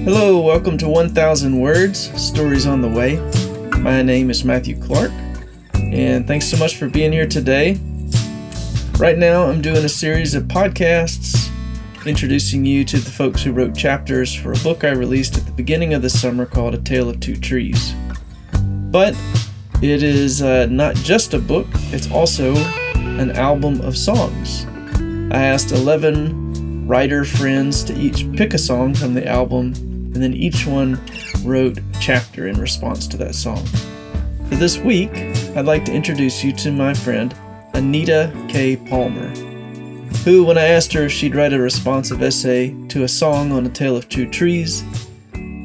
Hello, welcome to 1000 Words, Stories on the Way. My name is Matthew Clark, and thanks so much for being here today. Right now, I'm doing a series of podcasts introducing you to the folks who wrote chapters for a book I released at the beginning of the summer called A Tale of Two Trees. But it is not just a book, it's also an album of songs. I asked 11 writer friends to each pick a song from the album, and then each one wrote a chapter in response to that song. For this week, I'd like to introduce you to my friend, Anita K. Palmer, who, when I asked her if she'd write a responsive essay to a song on A Tale of Two Trees,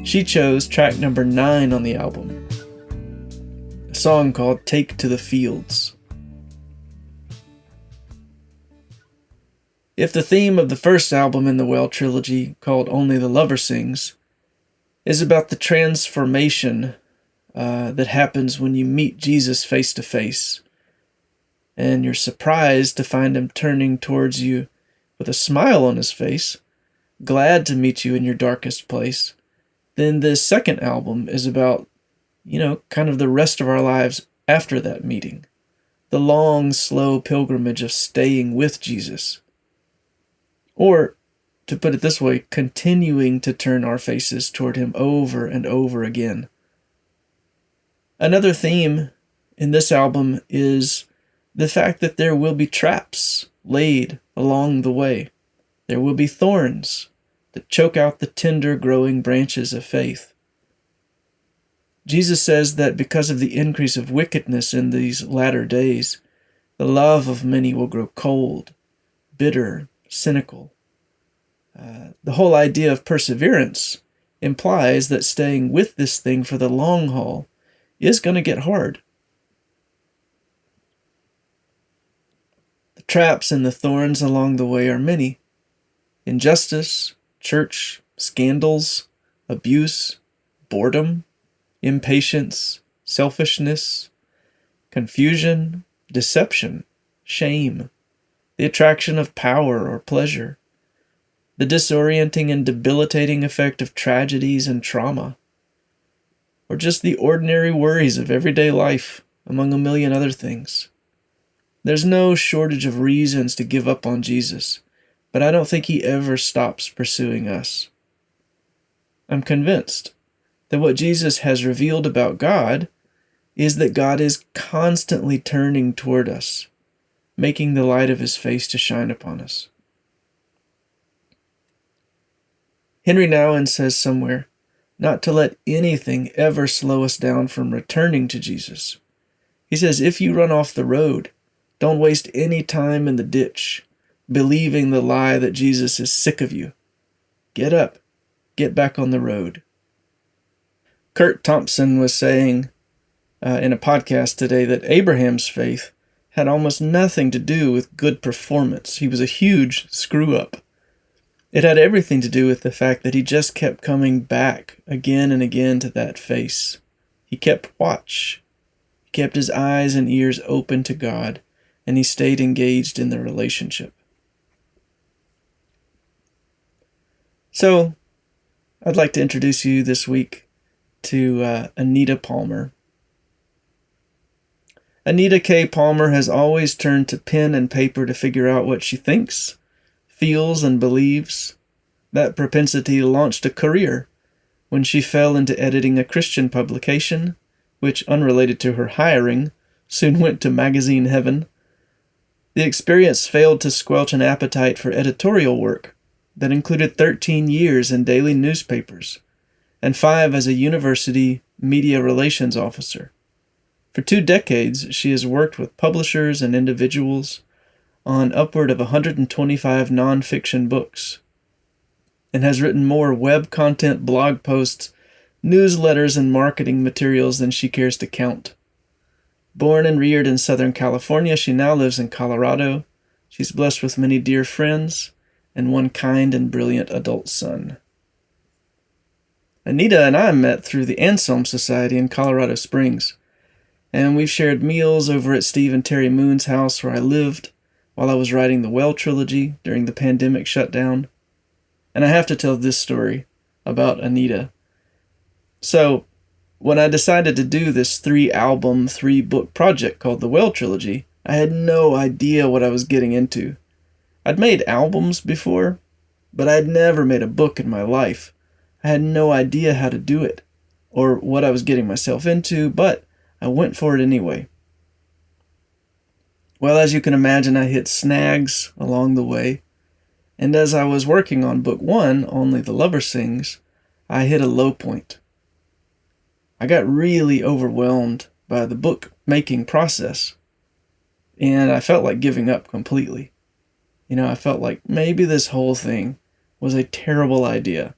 she chose track number 9 on the album, a song called Take to the Fields. If the theme of the first album in the Well trilogy, called Only the Lover Sings, is about the transformation that happens when you meet Jesus face to face, and you're surprised to find him turning towards you with a smile on his face, glad to meet you in your darkest place, then this second album is about, kind of the rest of our lives after that meeting, the long, slow pilgrimage of staying with Jesus. Or, to put it this way, continuing to turn our faces toward him over and over again. Another theme in this album is the fact that there will be traps laid along the way. There will be thorns that choke out the tender growing branches of faith. Jesus says that because of the increase of wickedness in these latter days, the love of many will grow cold, bitter, cynical. The whole idea of perseverance implies that staying with this thing for the long haul is going to get hard. The traps and the thorns along the way are many. Injustice, church, scandals, abuse, boredom, impatience, selfishness, confusion, deception, shame, the attraction of power or pleasure, the disorienting and debilitating effect of tragedies and trauma, or just the ordinary worries of everyday life, among a million other things. There's no shortage of reasons to give up on Jesus, but I don't think he ever stops pursuing us. I'm convinced that what Jesus has revealed about God is that God is constantly turning toward us, making the light of his face to shine upon us. Henry Nouwen says somewhere, not to let anything ever slow us down from returning to Jesus. He says, if you run off the road, don't waste any time in the ditch, believing the lie that Jesus is sick of you. Get up, get back on the road. Kurt Thompson was saying in a podcast today that Abraham's faith had almost nothing to do with good performance. He was a huge screw-up. It had everything to do with the fact that he just kept coming back again and again to that face. He kept watch. He kept his eyes and ears open to God, and he stayed engaged in the relationship. So, I'd like to introduce you this week to Anita Palmer. Anita K. Palmer has always turned to pen and paper to figure out what she thinks, feels, and believes. That propensity launched a career when she fell into editing a Christian publication, which, unrelated to her hiring, soon went to magazine heaven. The experience failed to squelch an appetite for editorial work that included 13 years in daily newspapers and 5 as a university media relations officer. For 2 decades, she has worked with publishers and individuals on upward of 125 nonfiction books, and has written more web content, blog posts, newsletters, and marketing materials than she cares to count. Born and reared in Southern California, she now lives in Colorado. She's blessed with many dear friends and one kind and brilliant adult son. Anita and I met through the Anselm Society in Colorado Springs, and we've shared meals over at Steve and Terry Moon's house where I lived while I was writing the Well trilogy during the pandemic shutdown. And I have to tell this story about Anita. So, when I decided to do this 3-album, 3-book project called the Well Trilogy, I had no idea what I was getting into. I'd made albums before, but I'd never made a book in my life. I had no idea how to do it, or what I was getting myself into, but I went for it anyway. Well, as you can imagine, I hit snags along the way, and as I was working on book 1, Only the Lover Sings, I hit a low point. I got really overwhelmed by the book-making process, and I felt like giving up completely. I felt like maybe this whole thing was a terrible idea.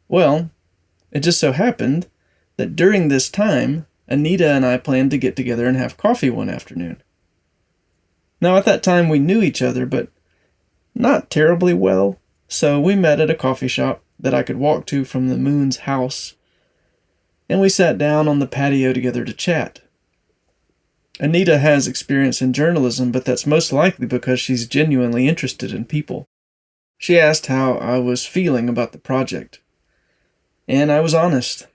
Well, it just so happened that during this time, Anita and I planned to get together and have coffee one afternoon. Now, at that time, we knew each other, but not terribly well, so we met at a coffee shop that I could walk to from the Moon's house, and we sat down on the patio together to chat. Anita has experience in journalism, but that's most likely because she's genuinely interested in people. She asked how I was feeling about the project, and I was honest.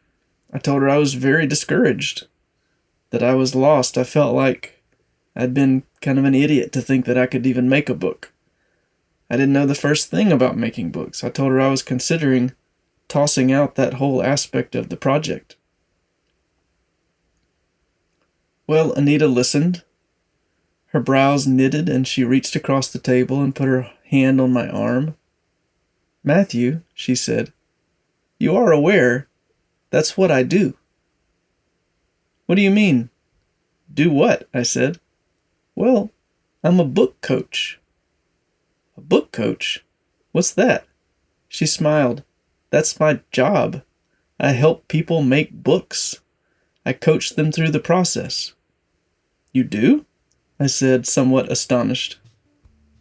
I told her I was very discouraged, that I was lost. I felt like I'd been kind of an idiot to think that I could even make a book. I didn't know the first thing about making books. I told her I was considering tossing out that whole aspect of the project. Well, Anita listened. Her brows knitted, and she reached across the table and put her hand on my arm. "Matthew," she said, "you are aware that's what I do." "What do you mean?" "Do what?" I said. "Well, I'm a book coach." "A book coach? What's that?" She smiled. "That's my job. I help people make books. I coach them through the process." "You do?" I said, somewhat astonished.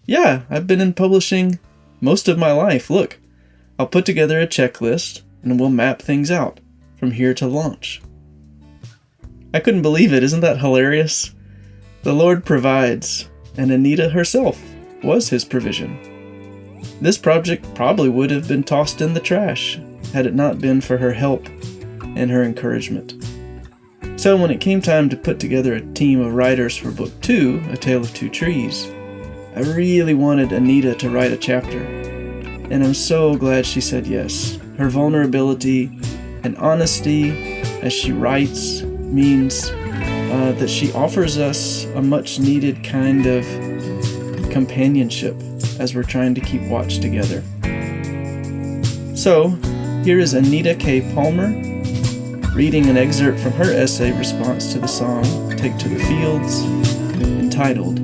"Yeah, I've been in publishing most of my life. Look, I'll put together a checklist and we'll map things out from here to launch." I couldn't believe it. Isn't that hilarious? The Lord provides, and Anita herself was his provision. This project probably would have been tossed in the trash had it not been for her help and her encouragement. So when it came time to put together a team of writers for Book 2, A Tale of Two Trees, I really wanted Anita to write a chapter, and I'm so glad she said yes. Her vulnerability and honesty as she writes means that she offers us a much-needed kind of companionship as we're trying to keep watch together. So, here is Anita K. Palmer reading an excerpt from her essay response to the song Take to the Fields, entitled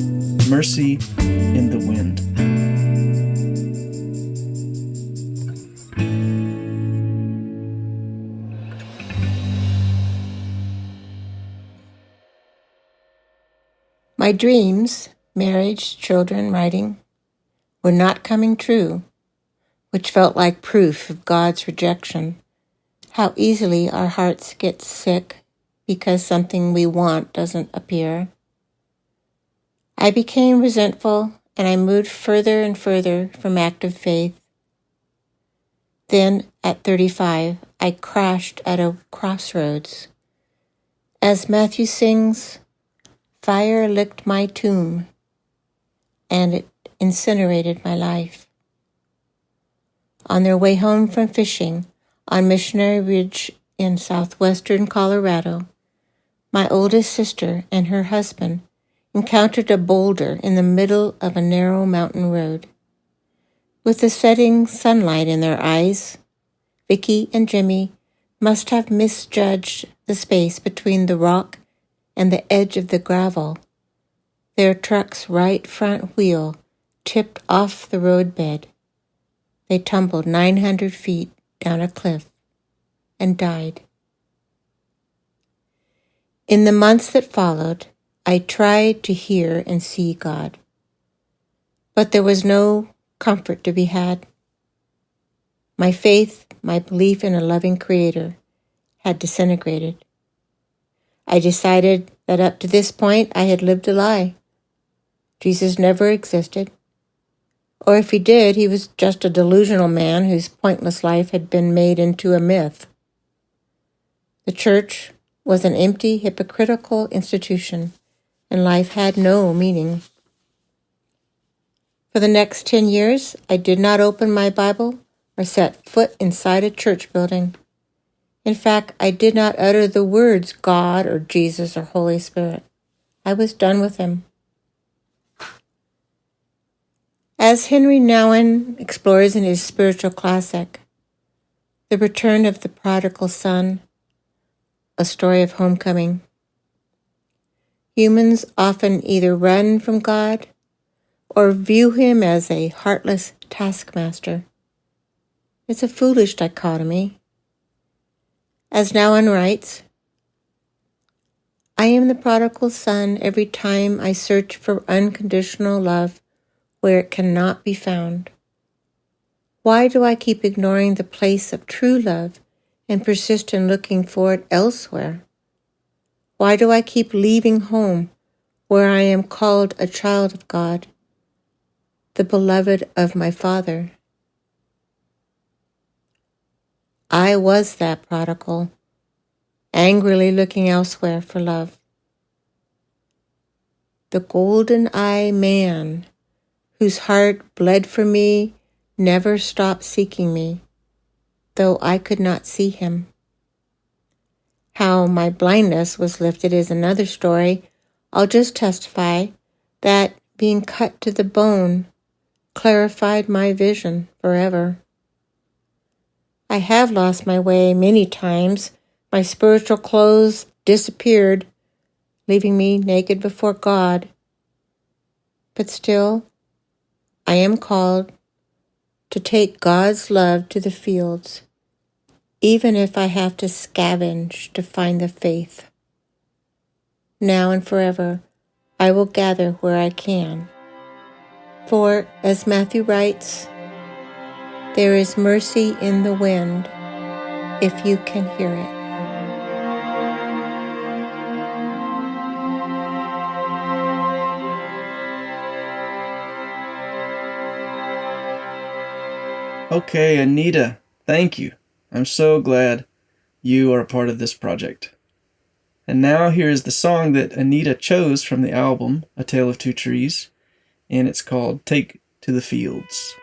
Mercy in the Wind. My dreams, marriage, children, writing, were not coming true, which felt like proof of God's rejection. How easily our hearts get sick because something we want doesn't appear. I became resentful, and I moved further and further from active faith. Then, at 35, I crashed at a crossroads. As Matthew sings, "Fire licked my tomb, and it incinerated my life." On their way home from fishing on Missionary Ridge in southwestern Colorado, my oldest sister and her husband encountered a boulder in the middle of a narrow mountain road. With the setting sunlight in their eyes, Vicky and Jimmy must have misjudged the space between the rock and the edge of the gravel. Their truck's right front wheel tipped off the roadbed. They tumbled 900 feet down a cliff and died. In the months that followed, I tried to hear and see God, but there was no comfort to be had. My faith, my belief in a loving Creator, had disintegrated. I decided that up to this point I had lived a lie. Jesus never existed. Or if he did, he was just a delusional man whose pointless life had been made into a myth. The church was an empty, hypocritical institution, and life had no meaning. For the next 10 years, I did not open my Bible or set foot inside a church building. In fact, I did not utter the words God or Jesus or Holy Spirit. I was done with him. As Henry Nouwen explores in his spiritual classic, The Return of the Prodigal Son, A Story of Homecoming, humans often either run from God or view him as a heartless taskmaster. It's a foolish dichotomy. As Nouwen writes, I am the prodigal son every time I search for unconditional love where it cannot be found. Why do I keep ignoring the place of true love and persist in looking for it elsewhere? Why do I keep leaving home where I am called a child of God, the beloved of my Father? I was that prodigal, angrily looking elsewhere for love. The golden-eyed man whose heart bled for me never stopped seeking me, though I could not see him. How my blindness was lifted is another story. I'll just testify that being cut to the bone clarified my vision forever. I have lost my way many times. My spiritual clothes disappeared, leaving me naked before God. But still, I am called to take God's love to the fields, even if I have to scavenge to find the faith. Now and forever, I will gather where I can. For, as Matthew writes, there is mercy in the wind if you can hear it. Okay, Anita, thank you. I'm so glad you are a part of this project. And now here is the song that Anita chose from the album, A Tale of Two Trees, and it's called Take to the Fields.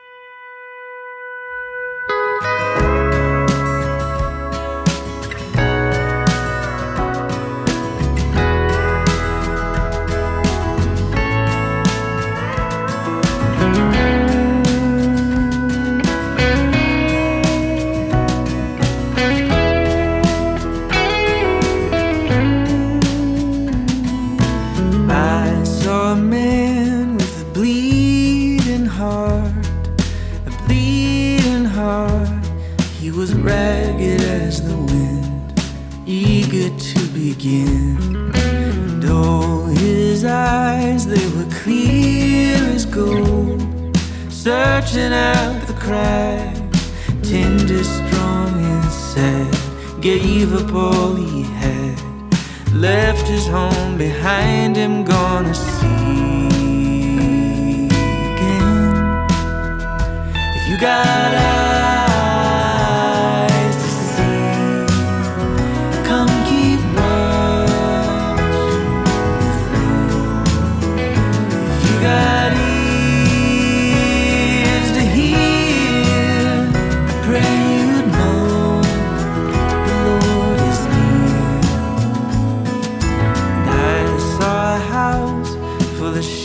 Ragged as the wind, eager to begin. And oh, his eyes, they were clear as gold, searching out the cracks, tender, strong and sad. Gave up all he had, left his home behind him, gonna see again. If you got eyes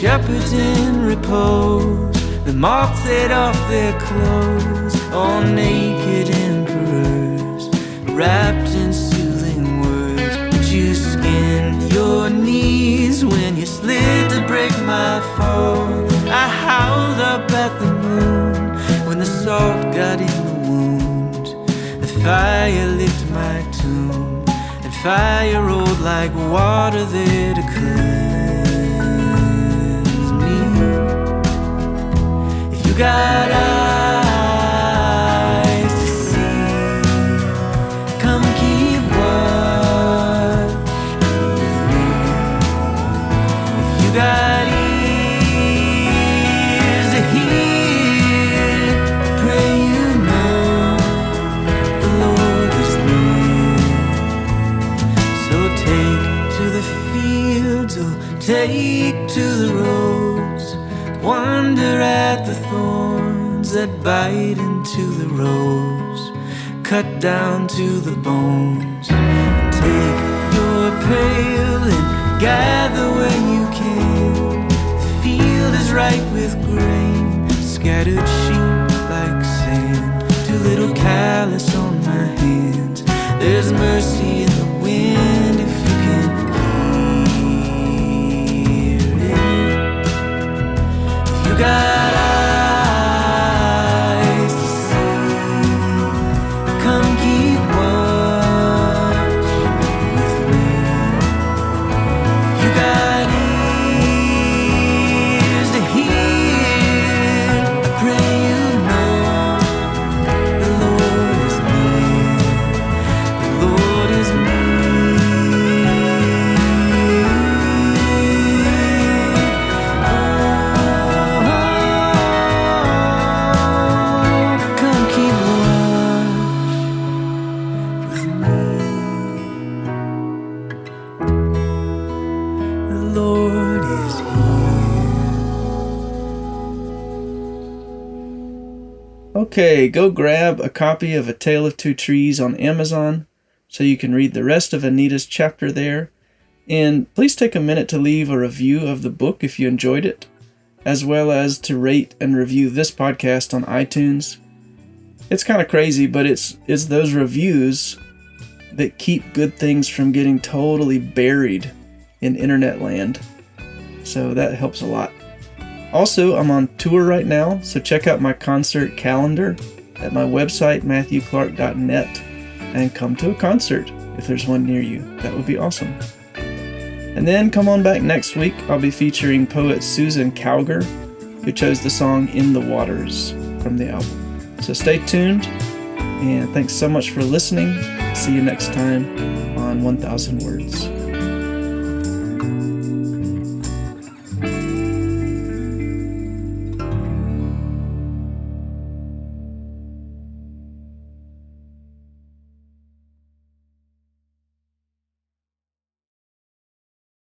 shepherds in repose, the moths ate off their clothes, all naked emperors, wrapped in soothing words. But you skinned your knees when you slid to break my fall. I howled up at the moon when the salt got in the wound. The fire licked my tomb, and fire rolled like water there to cleanse. You got eyes to see, come keep watch with me. If you got ears to hear, wither at the thorns that bite into the rose, cut down to the bones. And take your pail and gather when you can. The field is ripe with grain, scattered sheep like sand. Too little callus on my hands. There's mercy in the wind if you can hear it. If you got eyes to see, come keep watch with me. If you got ears to hear, I pray you know the Lord is near. The Lord is near. Oh, come keep watch with me. The Lord is here. Okay, go grab a copy of A Tale of Two Trees on Amazon so you can read the rest of Anita's chapter there. And please take a minute to leave a review of the book if you enjoyed it, as well as to rate and review this podcast on iTunes. It's kind of crazy, but it's those reviews that keep good things from getting totally buried in internet land. So that helps a lot. Also, I'm on tour right now, so check out my concert calendar at my website, matthewclark.net, and come to a concert if there's one near you. That would be awesome. And then come on back next week. I'll be featuring poet Susan Cowger, who chose the song In the Waters from the album. So stay tuned, and thanks so much for listening. See you next time on 1000 Words.